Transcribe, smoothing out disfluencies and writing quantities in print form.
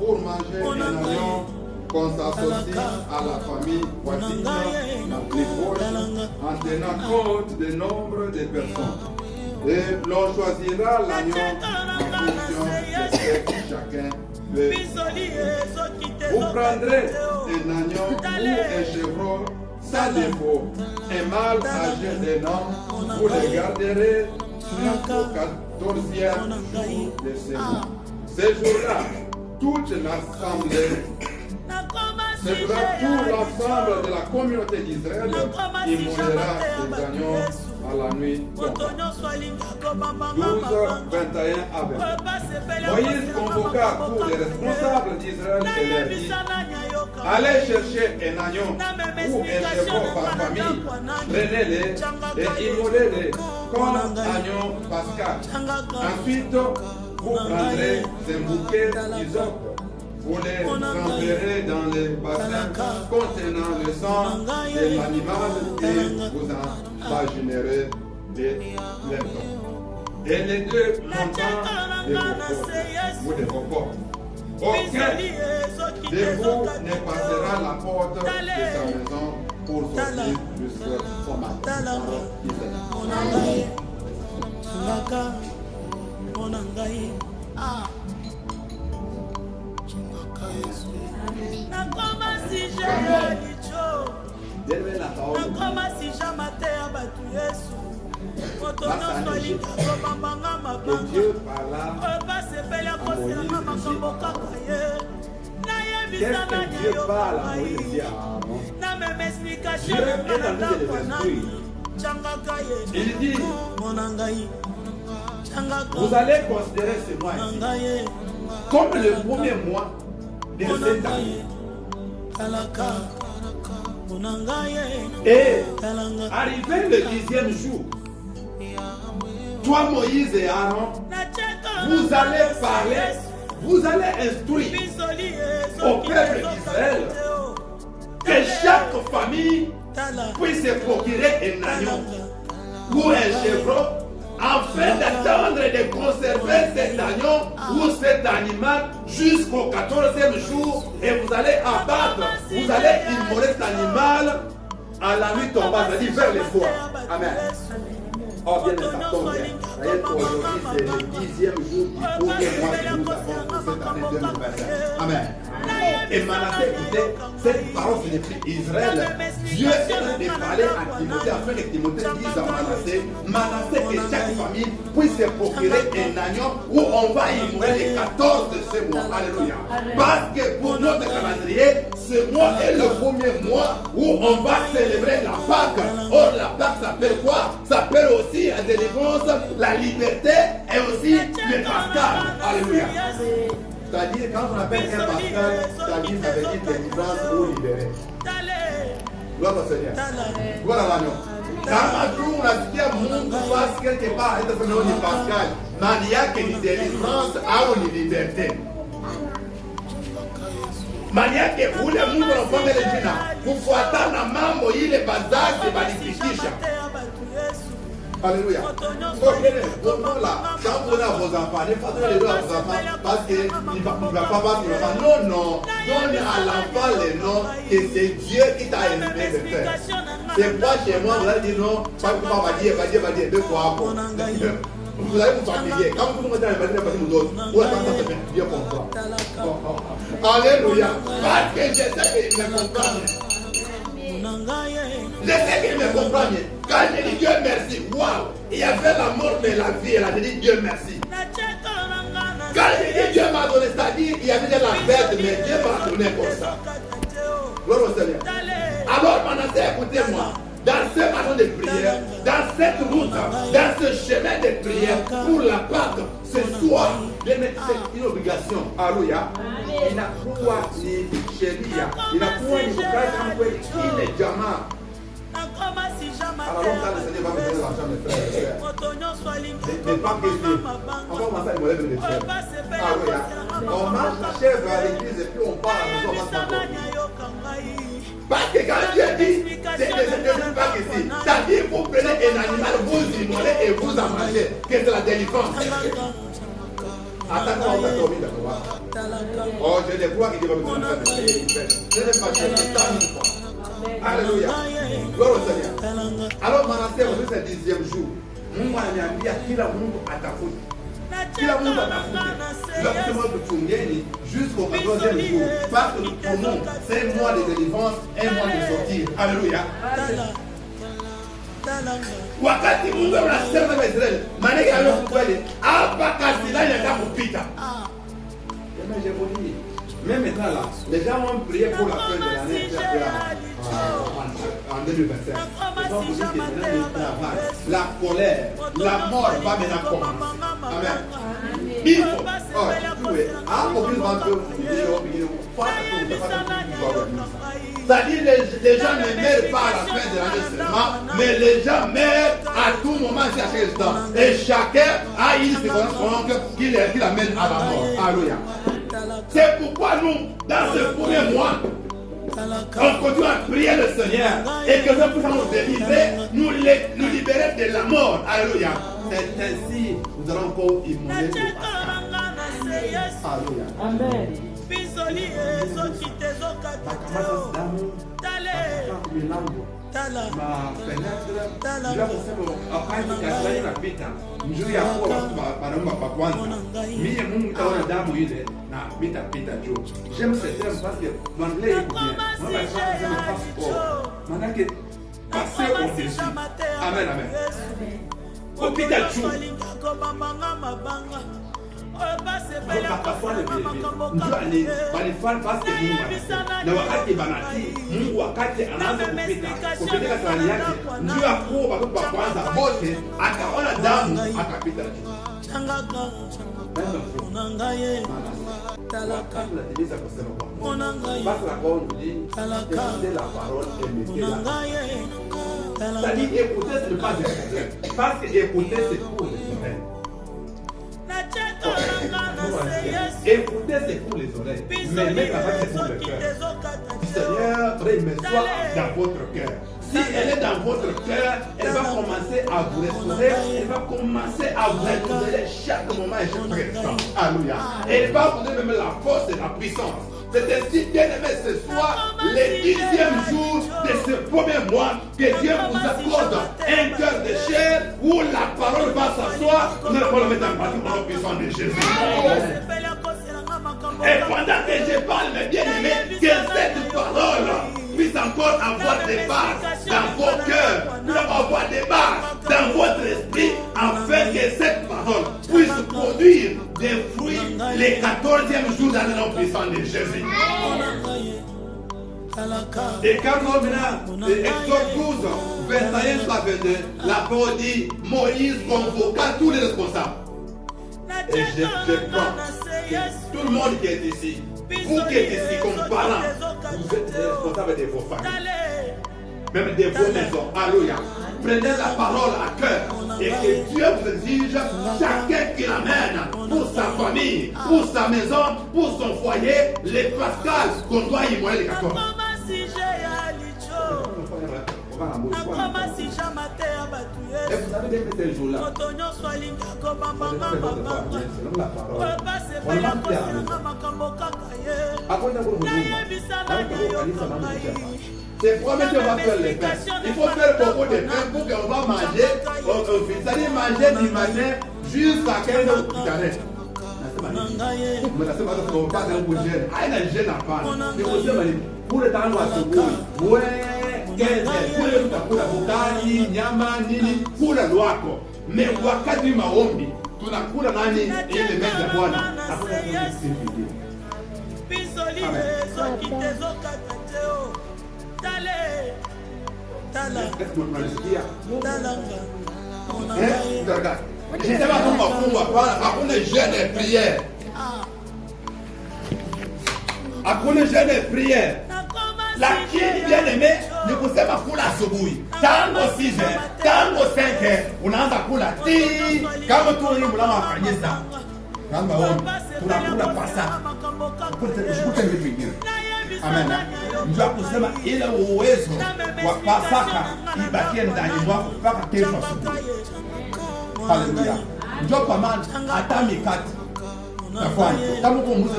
pour manger un agneau qu'on s'associe à la famille voisine la plus proche en tenant compte du nombre de personnes. Et l'on choisira l'agneau en fonction de ce que chacun veut. Vous prendrez un agneau ou un chevreau sans défaut, un mâle âgé d'un an, vous le garderez jusqu'au 14e jour de ce mois. Ce jour-là, toute l'assemblée, c'est tout l'ensemble de la communauté d'Israël qui mourra des agneaux à la nuit. 12, 21 à 20. Moïse convoqua tous les responsables d'Israël et leur dit: allez chercher un agneau ou un chevreau par famille, prenez-les et immolez-les comme agneau pascal. Ensuite, vous prendrez un bouquet d'hysope. Vous les renverrez dans les bassins contenant le sang de l'animal et vous imaginerez les dons. Et les deux montants de vos corps. Aucun de vous ne passera la porte de sa maison pour sortir jusqu'à son matin. Que Dieu parla à Moïse. Qu'est-ce que Dieu parle à Moïse? Dieu est dans l'esprit. Il dit: vous allez considérer ce mois-ci comme le premier mois de cette année. Et arrivé le 10e jour, toi Moïse et Aaron, vous allez parler, vous allez instruire au peuple d'Israël que chaque famille puisse se procurer un agneau ou un chevreau afin d'attendre et de conserver cet agneau ou cet animal jusqu'au 14e jour, et vous allez abattre, vous allez immoler cet animal à la nuit tombante, c'est-à-dire vers le soir. Amen. Oh bien, ça tombe bien. D'ailleurs, aujourd'hui, c'est le 10e jour du premier mois que nous avons pour cette année 2021. Amen. Et Manassé, écoutez, cette parole signifie Israël. Dieu est en train de parler à Timothée afin que Timothée dise à Manassé que chaque famille puisse se procurer un agneau où on va immoler les 14 de ce mois. Alléluia. Parce que pour notre calendrier, ce mois est le premier mois où on va célébrer la Pâque. Or, la Pâque s'appelle quoi? S'appelle aussi la délivrance, la liberté et aussi le Pascal. Alléluia. C'est-à-dire, quand on appelle un Pascal, c'est-à-dire ça veut dire délivrance ou libéré. Gloire au Seigneur. Gloire à l'agneau. Quand on a dit à mon passe quelque part, et c'est le nom du Pascal, mais il y a que une délivrance ou une liberté. Maniake ule Mungu anafanya ile jina kufuatana mambo ile bazazi balifikisha. Alléluia. Quand vous avez vos enfants, ne pas donner les à vos enfants parce qu'il ne va pas battre l'enfant. Non, non. Donne à l'enfant le nom que c'est Dieu qui t'a aimé de faire. C'est pas chez moi, vous allez dire non, pas dire, deux fois. Vous allez vous fatiguer. Quand vous mettez un bâtiment, vous allez ça fait bien comprendre. Alléluia. Parce que je sais qu'il me comprend. Je sais qu'il me comprend. Quand je dis Dieu merci, waouh, il y avait la mort mais la vie, elle a dit Dieu merci. Quand je dis Dieu m'a donné, c'est-à-dire il y avait de la bête, mais Dieu m'a donné comme ça. Gloire au Seigneur. Alors Manassé, écoutez-moi. Dans ce matin de prière, dans cette route, dans ce chemin de prière pour la Pâque, ce soir, c'est une obligation. Alléluia. Il n'a pas ni chéria, il n'a pas ni frère, il est diamant. Alors, quand le Seigneur va me donner l'argent, mes frères et sœurs, mais pas que Dieu. On va commencer à me lever de frères. Alléluia. On mange la chèvre à l'église et puis on part à la maison, on va s'en. Parce que quand Dieu dit, c'est pas ici. C'est-à-dire, vous prenez un animal, vous immolez et vous en mangez. Qu'est-ce que c'est la délivrance? Attends, oh, je les vois qui vont me faire des prières. Je les pas Alléluia. Gloire au Seigneur. Alors, Manassé, c'est le 10e jour. Mungu ananiambia kila Mungu atafuta. Kila Mungu atafuta. Lorsque nous tungeni jusqu'au 14e jour. Parce que nous prenons 5 mois de délivrance, 1 mois de sortir. Alléluia. Wakati Mungu anasema na Israeli, maana yake kweli hapa kasilani atakupita. Je vous dis, même maintenant là, les gens ont prié pour la fin de l'année en 2025. Ils ont dit que la colère, la mort va maintenant commencer. Amen. Il faut. C'est-à-dire les gens ne meurent pas à la fin de l'année seulement, mais les gens meurent à tout moment à chaque instant. Et chacun a une circonstance qui l'amène à la mort. Alléluia. C'est pourquoi nous, dans ce premier mois, on continue à prier le Seigneur et que nous puissions nous délivrer, nous libérer de la mort. Alléluia. C'est ainsi que nous allons encore immoler le Alléluia. Amen. Ma fenêtre, njia kusema wakati kasai napita njuu ya kuwa wanaomba kwa kwanza mie Mungu taona damu ile na pita juu. J'aime ce terme parce que l'anglais est bien. Moi la chance c'est le passeport. Manake passer au-dessus. Amen, amen. Kopita juu. Walifanya basi Mungu na wakati banati Mungu wakati anaanza kupita kupeleka safari yake ndio akuwa watoto wa kwanza wote akaona damu akapita juu. C'est-à-dire écouter ce n'est pas un problème parce que écouter c'est pour les oreilles. Écoutez, c'est pour les oreilles, mais mettre la vague c'est pour le cœur. Seigneur, remets-toi dans votre cœur. Si elle est dans votre cœur, elle va commencer à vous restaurer, elle va commencer à vous restaurer chaque moment et chaque instant. Alléluia. Elle va vous donner même la force et la puissance. C'est ainsi, bien-aimé, ce soir, le 10e jour de ce premier mois, que Dieu vous accorde un cœur de chair où la parole va s'asseoir. Nous allons le mettre en pratique par la puissance de Jésus. Et pendant que je parle, mes bien-aimés, que cette parole puisse encore avoir des bases dans vos cœurs, puisse avoir des bases dans votre esprit, afin que cette parole puisse produire des fruits les 14e jour dans le nom puissant de Jésus. Et quand nous venons de Exode 12, 21 à 22, la parole dit Moïse convoqua tous les responsables. Et je prends tout le monde qui est ici, vous qui êtes ici comme parents, vous êtes les responsables de vos familles, même de vos maisons. Alléluia. Prenez la parole à cœur et que Dieu vous exige chacun qui l'amène pour sa famille, pour sa maison, pour son foyer, les pascales qu'on doit immoler les 14. Et vous savez que ces jours-là, c'est premier qu'on va faire les pains. Il faut faire beaucoup de pain pour qu'on va manger, c'est-à-dire manger du matin jusqu'à 15 heures du carré. Pour le temps, kule nyama nini kula lwako me wakati maombi tunakula nani ile meza ya Bwana hakuna kitu J'étais pas comme hakuna jeûne et prière. Hakuna jeûne et prière. Lakini bien-aimé, ni kusema kula asubuhi. Tangu 6 heures, tangu 5 heures, unaanza kula ti kama tu ni mlama wa kanisa. Kama wao tunakula pasa. Kushukuru vitu vingine. Amen. Ndio kusema ile uwezo wa Pasaka ibakie ndani mwako mpaka kesho asubuhi. Haleluya. Ndio kwa maana hata mikate na fwa. Tamo ko musa